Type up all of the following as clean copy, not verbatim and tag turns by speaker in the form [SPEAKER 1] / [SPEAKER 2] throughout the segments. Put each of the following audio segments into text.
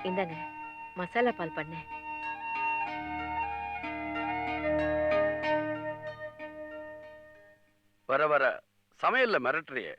[SPEAKER 1] இந்தாங்க மசாலா பால் பண்ணேன்.
[SPEAKER 2] வர வர சமையல்ல மிரட்டுறியே.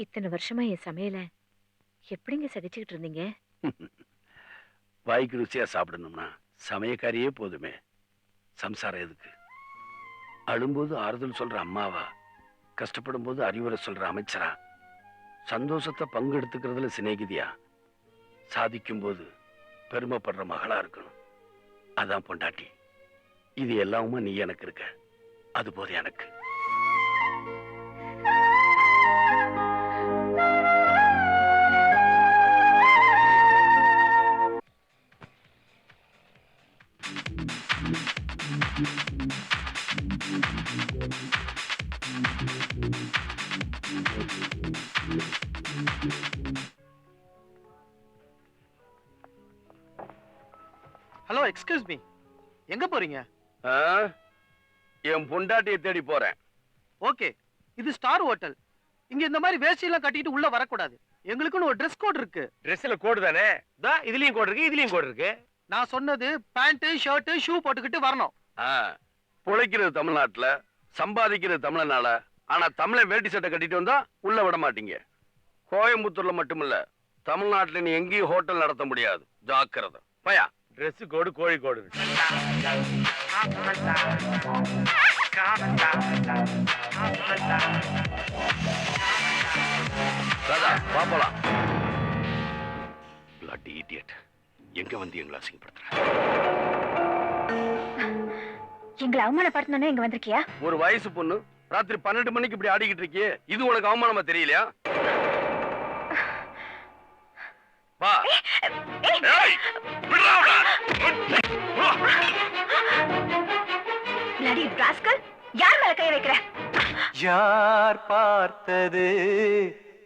[SPEAKER 1] இத்தனை வருஷமா என் சமையல எப்படிங்க சகிச்சுக்கிட்டு இருந்தீங்க?
[SPEAKER 2] வாய்க்கு ருசியா சாப்பிடணும்னா சமயக்காரியே போதுமே. சம்சாரம் எதுக்கு? அழும்போது ஆறுதல் சொல்ற அம்மாவா, கஷ்டப்படும் போது அறிவுரை சொல்ற அமைச்சரா, சந்தோஷத்தை பங்கெடுத்துக்கிறதுல சிநேகிதியா, சாதிக்கும் போது பெருமைப்படுற மகளா இருக்கணும். அதான் பொண்டாட்டி. இது எல்லாமே நீ எனக்கு இருக்க, அது போது எனக்கு.
[SPEAKER 3] ஹலோ, எக்ஸ்கியூஸ் மீ, எங்க போறீங்க?
[SPEAKER 2] என் பொண்டாட்டியை தேடி போறேன்.
[SPEAKER 3] ஓகே, இது ஸ்டார் ஹோட்டல். இங்க இந்த மாதிரி வேஷ்டி எல்லாம் கட்டிட்டு உள்ள வரக்கூடாது. எங்களுக்குன்னு ஒரு ட்ரெஸ் கோட் இருக்கு.
[SPEAKER 4] ட்ரெஸ்ல கோடு தானே? இதுலயும் கோடு இருக்கு, இதுலயும் கோடு இருக்கு.
[SPEAKER 3] நான் சொன்னது பேண்ட், ஷர்ட், ஷூ போட்டுக்கிட்டு வரணும்.
[SPEAKER 2] புழைக்கிறது தமிழ்நாட்டுல, சம்பாதிக்கிறது தமிழ்நாட. ஆனா தமிழை வேட்டி சட்டை கட்டிட்டு வந்தா உள்ள விட மாட்டீங்க. கோயம்புத்தூர்ல மட்டுமில்ல, தமிழ்நாட்டுல நீ எங்கேயும் ஹோட்டல் நடத்த முடியாது. ஜாக்கிரதை. பயா
[SPEAKER 4] ட்ரெஸ் கோடு கோழி கோடு.
[SPEAKER 2] பாப்பலாம். எங்க வந்து எங்களை அசிங்கப்படுத்துற?
[SPEAKER 1] எங்களை அவமானப்படுத்தணும் இங்க வந்திருக்கியா?
[SPEAKER 2] ஒரு வயசு பொண்ணு ராத்திரி 12 மணிக்கு இப்படி ஆடிக்கிட்டு இருக்கியே, இது உனக்கு அவமானமா தெரியலையா? வா.
[SPEAKER 1] bloody rascal, யார் மேல கை வைக்கிற?
[SPEAKER 5] யார் பார்த்தது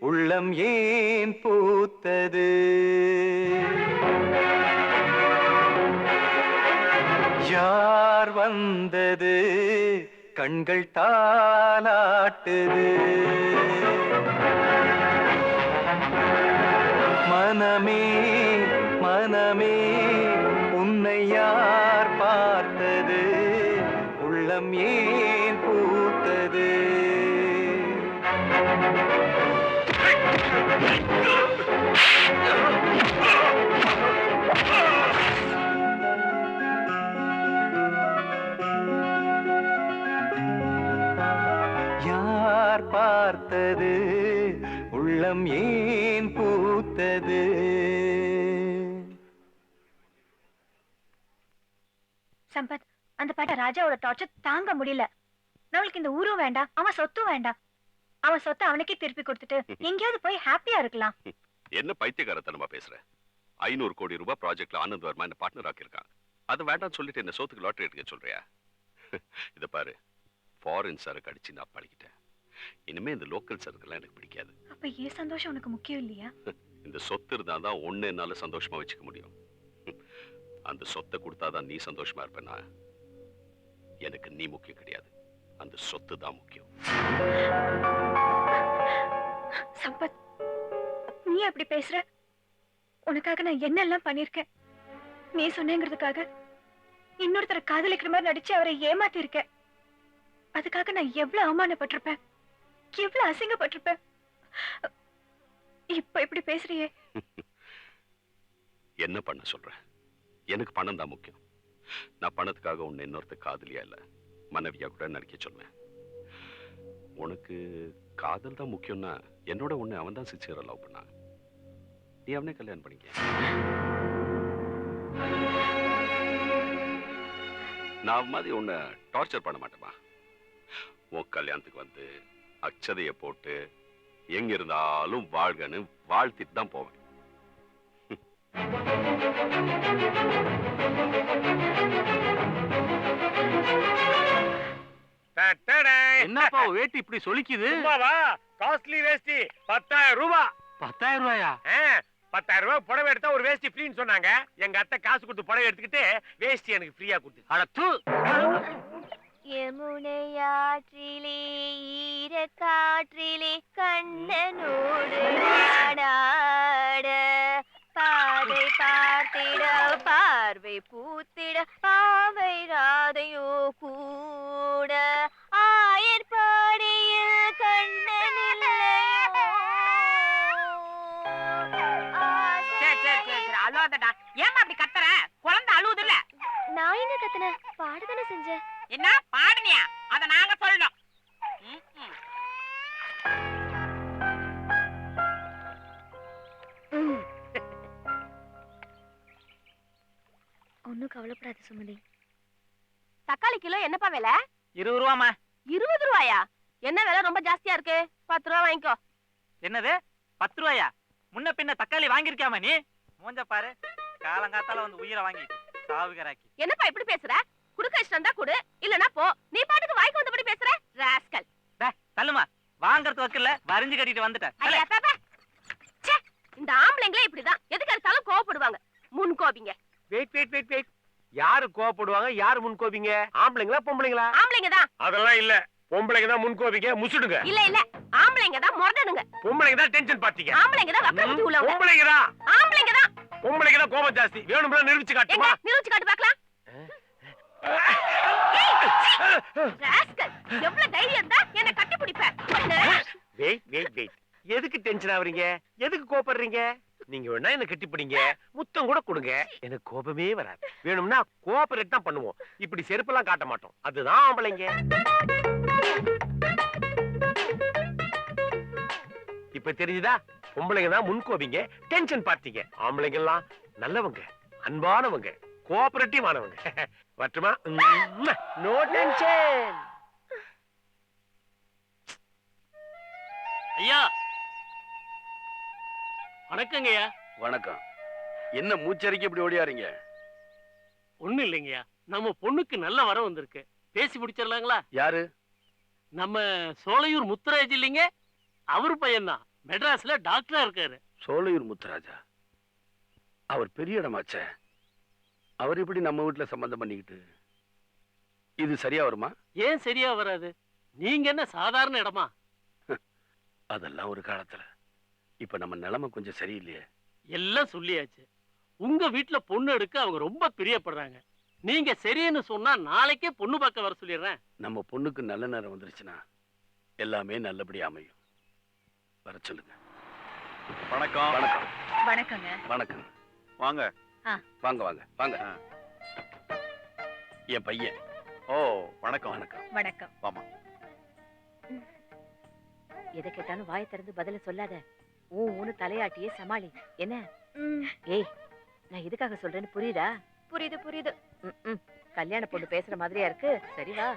[SPEAKER 5] உள்ளம் ஏன் பூத்தது? யார் வந்தது கண்கள் தாலாட்டுது? மனமே மனமே உன்னை யார் பார்த்தது? உள்ளம் ஏன் பூத்தது? யார் பார்த்தது உள்ளம் ஏன் பூத்தது?
[SPEAKER 1] சம்பத், அந்த பாட்ட ராஜாவோட டார்ச்சர் தாங்க முடியல. நம்மளுக்கு இந்த ஊரும் வேண்டாம், அவன் சொத்தும் வேண்டாம். அவன் சொத்தை அவனுக்கே திருப்பி கொடுத்துட்டு எங்கேயாவது போய் ஹாப்பியா இருக்கலாம்.
[SPEAKER 6] என்ன பைத்தியக்காரத்தனமா பேசுற? 500 கோடி ரூபாய் ப்ராஜெக்ட்ல ஆனந்த் வர்மா என்ன பார்ட்னர் ஆக்கியிருக்கான். அது வேண்டாம்னு சொல்லிட்டு என்ன சோத்துக்கு லாட்டரி எடுக்க சொல்றியா? இத பாரு, ஃபாரின் சரக்கு அடிச்சு நான் பழகிட்டேன். இனிமே இந்த லோக்கல் சரக்குலாம் எனக்கு பிடிக்காது.
[SPEAKER 1] அப்ப ஏன் சந்தோஷம் உனக்கு முக்கியம் இல்லையா?
[SPEAKER 6] இந்த சொத்து இருந்தாதான் ஒண்ணு என்னால சந்தோஷமா வச்சுக்க முடியும். அந்த சொத்தை கொடுத்தாதான் நீ சந்தோஷமா இருப்பேனா? எனக்கு நீ முக்கியம் கிடையாது, அந்த சொத்து தான் முக்கியம்.
[SPEAKER 1] சம்பத், நீ அப்படி பேசுற? உனக்காக நான் என்னெல்லாம் பண்ணிருக்கேன். நீ சொன்னேங்கிறதுக்காக இன்னொருத்தரை காதலிக்கிற மாதிரி நடிச்சு அவரை ஏமாத்தி இருக்க. அதுக்காக நான் எவ்வளவு அவமானப்பட்டிருப்பேன், எவ்வளவு அசிங்கப்பட்டிருப்பேன். இப்ப இப்படி பேசுறியே.
[SPEAKER 6] என்ன பண்ண சொல்ற? எனக்கு பணம் தான் முக்கியம். நான் பணத்துக்காக உன்னை இன்னொருத்த காதலியா இல்ல மனைவியா கூட நடிக்க சொல்வேன். உனக்கு காதல் தான் முக்கியம்னா என்னோட உன்னை அவன் தான் சின்சியரா லவ் பண்ணா. நீ அவனே கல்யாணம் பண்ணிக்க. நான் மாதிரி உன்னை டார்ச்சர் பண்ண மாட்டேமா. உன் கல்யாணத்துக்கு வந்து அச்சதைய போட்டு எங்க இருந்தாலும் வாழ்கன்னு வாழ்த்திட்டு தான் போவேன்.
[SPEAKER 3] என்னப்பா வேட்டி இப்படி சொல்லிக்குது?
[SPEAKER 4] காஸ்ட்லி வேஷ்டி 10,000 ரூபாய்.
[SPEAKER 3] 10,000 ரூபாயா?
[SPEAKER 4] 10,000 ரூபாய் புடவை எடுத்தா ஒரு வேஷ்டி ஃப்ரீன்னு சொன்னாங்க. எங்க அத்தை காசு கொடுத்து புடவை எடுத்துக்கிட்டு வேஷ்டி எனக்கு ஃப்ரீயா கொடுத்து.
[SPEAKER 3] அட தூ.
[SPEAKER 1] யமுனையாற்றிலே ஈர
[SPEAKER 7] காற்றிலே கண்ணனோடு நாடாட பாதை பார்த்திட பார்வை பூத்திட பாவை ராதையோ கூட ஆயர்பாடியில் கண்ணனில்லையோ.
[SPEAKER 8] அழுவாதடா. ஏமா அப்படி கத்துற? குழந்தை அழுவுது இல்ல?
[SPEAKER 7] நான் என்ன கத்துன? பாடுதானே செஞ்சேன்.
[SPEAKER 8] என்ன பாடுனியா? அத நாங்க சொல்லணும்.
[SPEAKER 7] ஒன்னும் கவலைப்படாத சுமதி.
[SPEAKER 1] தக்காளி கிலோ என்னப்பா விலை?
[SPEAKER 3] 20 ரூபாமா.
[SPEAKER 1] 20 ரூபாயா? என்ன விலை ரொம்ப ஜாஸ்தியா இருக்கு? 10 ரூபா வாங்கிக்கோ.
[SPEAKER 3] என்னது 10 ரூபாயா? முன்ன பின்ன தக்காளி வாங்கிருக்காமா நீ? மூஞ்ச பாரு, காலங்காத்தால வந்து உயிரை வாங்கிட்டு சாவுகராக்கி.
[SPEAKER 1] என்னப்பா இப்படி பேசுற? குடுக்க இஷ்டம் தான் குடு, இல்லனா போ. நீ பாட்டுக்கு வாய்க்கு வந்தபடி பேசுற ராஸ்கல்.
[SPEAKER 3] தள்ளுமா, வாங்கறது வக்கல்ல வரிஞ்சு கட்டிட்டு வந்துட்டேன்.
[SPEAKER 1] இந்த ஆம்பளைங்களே இப்படிதான், எதுக்கு எடுத்தாலும் கோவப்படுவாங்க. முன் கோபிங்க.
[SPEAKER 4] வெயிட். யாரு கோவப்படுவாங்க, யாரு முன் கோபிங்க? ஆம்பளைங்களா பொம்பளைங்களா?
[SPEAKER 1] ஆம்பளைங்க தான்.
[SPEAKER 4] அதெல்லாம் இல்ல, பொம்பளைங்க தான் முன் கோபிங்க. முசுடுங்க.
[SPEAKER 1] இல்ல ஆம்பளைங்க தான் முரடனுங்க.
[SPEAKER 4] பொம்பளைங்க தான் டென்ஷன் பாத்தீங்க.
[SPEAKER 1] ஆம்பளைங்க தான் வக்க புத்தி உள்ளவங்க.
[SPEAKER 4] பொம்பளைங்க தான்.
[SPEAKER 1] ஆம்பளைங்க தான்.
[SPEAKER 4] பொம்பளைங்க தான் கோபம் ஜாஸ்தி. வேணும்னா நிரூபிச்சு காட்டுமா?
[SPEAKER 1] நிரூபிச்சு காட்டு பார்க்கலாம். ராஸ்கல், எவ்வளவு தைரியம் தான் என்ன கட்டி பிடிப்ப?
[SPEAKER 4] வெயிட். எதுக்கு டென்ஷன் ஆவறீங்க? எதுக்கு கோபப்படுறீங்க? நீங்க வேணா என்ன கட்டி பிடிங்க, முத்தம் கூட கொடுங்க, எனக்கு கோபமே வராது. வேணும்னா கோஆபரேட் தான் பண்ணுவோம். இப்படி செருப்பெல்லாம் காட்ட மாட்டோம். அதுதான் ஆம்பளைங்க. இப்ப தெரியுதா? பொம்பளைங்க தான் முன் கோபிங்க, டென்ஷன் பார்த்தீங்க. ஆம்பளைங்க எல்லாம் நல்லவங்க, அன்பானவங்க, கோஆபரேட்டிவ் ஆனவங்க. வட்டுமா? No tension.
[SPEAKER 3] ஐயா வணக்கங்கய்யா.
[SPEAKER 2] வணக்கம். என்ன மூச்சரிக்கை இப்படி ஓடியாரீங்க?
[SPEAKER 3] ஒண்ணு இல்லைங்கய்யா, நம்ம பொண்ணுக்கு நல்ல வரம் வந்திருக்கு. பேசி முடிச்சிடலாங்களா?
[SPEAKER 2] யாரு?
[SPEAKER 3] நம்ம சோலையூர் முத்துராஜ் இல்லைங்க, அவரு பையன்தான். மெட்ராஸ்ல டாக்டரா இருக்காரு.
[SPEAKER 2] சோலையூர் முத்துராஜா? அவர் பெரிய இடமாச்சே. அவர் எப்படி நம்ம வீட்டுல சம்பந்தம் பண்ணிக்கிட்டு? இது சரியா வருமா?
[SPEAKER 3] ஏன் சரியா வராது? நீங்க என்ன சாதாரண இடமா?
[SPEAKER 2] அதெல்லாம் ஒரு காலத்துல. இப்ப நம்ம நிலைமை கொஞ்சம் சரியில்லையே.
[SPEAKER 3] எல்லாம் சொல்லியாச்சு. உங்க வீட்டுல பொண்ணு எடுக்க அவங்க ரொம்ப பிரியப்படுறாங்க. நீங்க சரின்னு சொன்னா நாளைக்கே பொண்ணு பார்க்க வர சொல்லிடுறேன்.
[SPEAKER 2] நம்ம பொண்ணுக்கு நல்ல நேரம் வந்துருச்சுன்னா எல்லாமே நல்லபடியா அமையும். வர சொல்லுங்க.
[SPEAKER 5] வணக்கம்.
[SPEAKER 2] வணக்கம்.
[SPEAKER 1] வணக்கங்க.
[SPEAKER 2] வணக்கம்.
[SPEAKER 5] வாங்க.
[SPEAKER 2] வாங்க. என் பையன்.
[SPEAKER 5] ஓ, வணக்கம்.
[SPEAKER 1] வணக்கம்.
[SPEAKER 5] வாமா.
[SPEAKER 9] எதை கேட்டாலும் வாயை திறந்து பதில சொல்லாத. ஊன்னு தலையாட்டியே சமாளி. என்ன? ஏய், நான் எதுக்காக சொல்றேன்னு புரியுதா?
[SPEAKER 1] புரியுது.
[SPEAKER 9] கல்யாண பொண்ணு பேசுற மாதிரியா இருக்கு. சரி வா.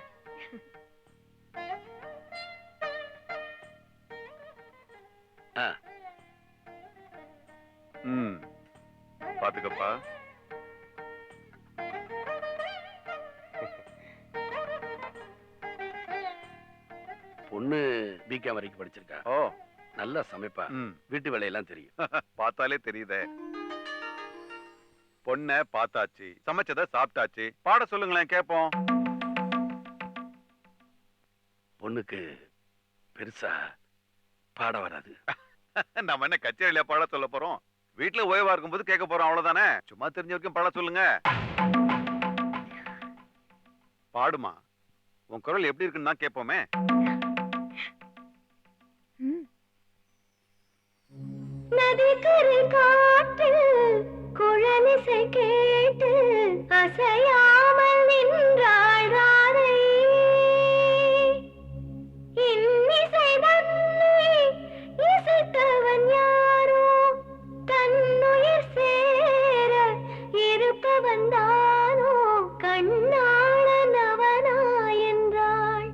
[SPEAKER 5] பாத்துக்கப்பா.
[SPEAKER 2] பொண்ணு பிகாம் வரைக்கும் படிச்சிருக்கா.
[SPEAKER 5] ஓ,
[SPEAKER 2] நல்லா சமைப்பா. வீட்டு வேலையெல்லாம் தெரியும்.
[SPEAKER 5] பார்த்தாலே தெரியுதே. பொண்ண பார்த்தாச்சு, சமைச்சத சாப்பிட்டாச்சு. பாட சொல்லுங்களேன் கேப்போம்.
[SPEAKER 2] பொண்ணுக்கு பெருசா பாட வராது.
[SPEAKER 5] நம்ம என்ன கச்சேரியில பாட சொல்ல போறோம்? வீட்டுல ஓய்வா இருக்கும்போது கேட்க போறோம், அவ்வளவுதானே. சும்மா தெரிஞ்ச வரைக்கும் பாட சொல்லுங்க. பாடுமா, உன் குரல் எப்படி இருக்குன்னு தான் கேட்போமே.
[SPEAKER 7] நதிக்கரை காற்றில் குழலிசை கேட்டு அசையாமல் நின்றாள் ராதை. இன்னிசை தன்னை இசைத்தவன் யாரோ, தன்னுயிர் சேர இருப்பவன் தானோ, கண்ணாளன் அவனா என்றாள்.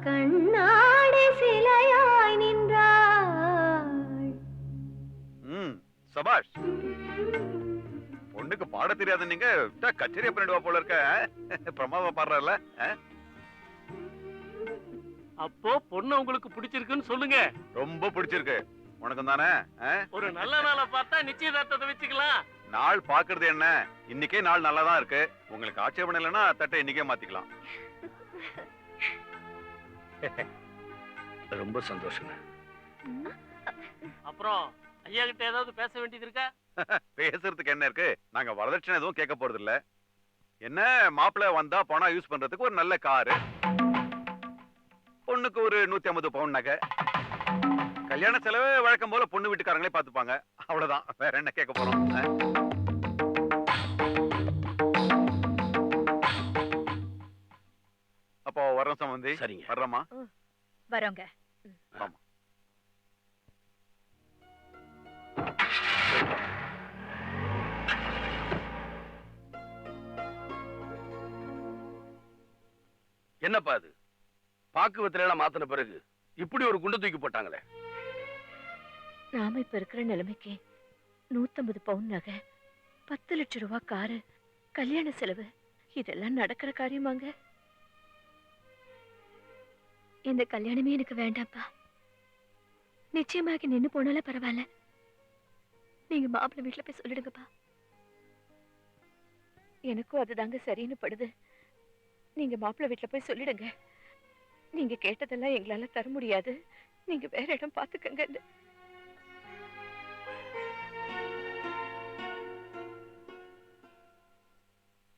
[SPEAKER 7] கண்ணாடி சிலையாய் நின்றாள்.
[SPEAKER 5] சபாஷ். பொண்ணுக்கு பாட தெரியாது, நீங்க கச்சேரியா பண்ணிடுவா போல இருக்க. பிரமாதமா பாடுறல.
[SPEAKER 3] அப்போ பொண்ணு உங்களுக்கு பிடிச்சிருக்குன்னு சொல்லுங்க.
[SPEAKER 5] ரொம்ப பிடிச்சிருக்கு. உனக்கு தானே?
[SPEAKER 3] ஒரு நல்ல நாளை பார்த்தா நிச்சயதார்த்தத்தை வச்சுக்கலாம்.
[SPEAKER 5] நாள் பாக்குறது என்ன, இன்னைக்கே நாள் நல்லாதான் இருக்கு. உங்களுக்கு ஆட்சேபணம் இல்லைன்னா தட்டை இன்னைக்கே மாத்திக்கலாம்.
[SPEAKER 2] ரொம்ப சந்தோஷங்க.
[SPEAKER 3] அப்புறம் ஐயா கிட்ட ஏதாவது பேச வேண்டியது இருக்கா?
[SPEAKER 5] பேசுறதுக்கு என்ன இருக்கு? நாங்க வரதட்சணை எதுவும் கேட்க போறது இல்ல. என்ன மாப்பிள்ளை வந்தா பணம் யூஸ் பண்றதுக்கு ஒரு நல்ல காரு, பொண்ணுக்கு ஒரு 150 பவுன் நகை, கல்யாண செலவு வழக்கம் போல பொண்ணு வீட்டுக்காரங்களே பாத்துப்பாங்க. அவ்வளவுதான், வேற என்ன கேட்க போறோம்? அப்போ வரோம் சம்பந்தி.
[SPEAKER 2] சரிங்க.
[SPEAKER 5] வர்றோமா?
[SPEAKER 1] வரோங்க.
[SPEAKER 5] ஆமா.
[SPEAKER 2] என்னப்பா அது? பாக்குவத்தில எல்லாம் மாத்தின பிறகு இப்படி ஒரு குண்டை தூக்கி போட்டாங்களே.
[SPEAKER 9] நாம இப்ப இருக்கிற நிலைமைக்கு 150 பவுன் நகை, 10 லட்சம் ரூபாய் காரு, கல்யாண செலவு, இதெல்லாம் நடக்கிற காரியமாங்க?
[SPEAKER 1] இந்த கல்யாணமே எனக்கு வேண்டாம்ப்பா. நிச்சயமாக்கி நின்னு போனாலும் பரவாயில்ல. நீங்க மாப்பிள்ளை வீட்டுல போய் சொல்லிடுங்கப்பா.
[SPEAKER 9] எனக்கும் அதுதாங்க சரின்னு படுது. நீங்க மாப்பிள்ளை வீட்டுல போய் சொல்லிடுங்க. நீங்க கேட்டதெல்லாம் எங்களால தர முடியாது, நீங்க வேற இடம் பாத்துக்கங்க.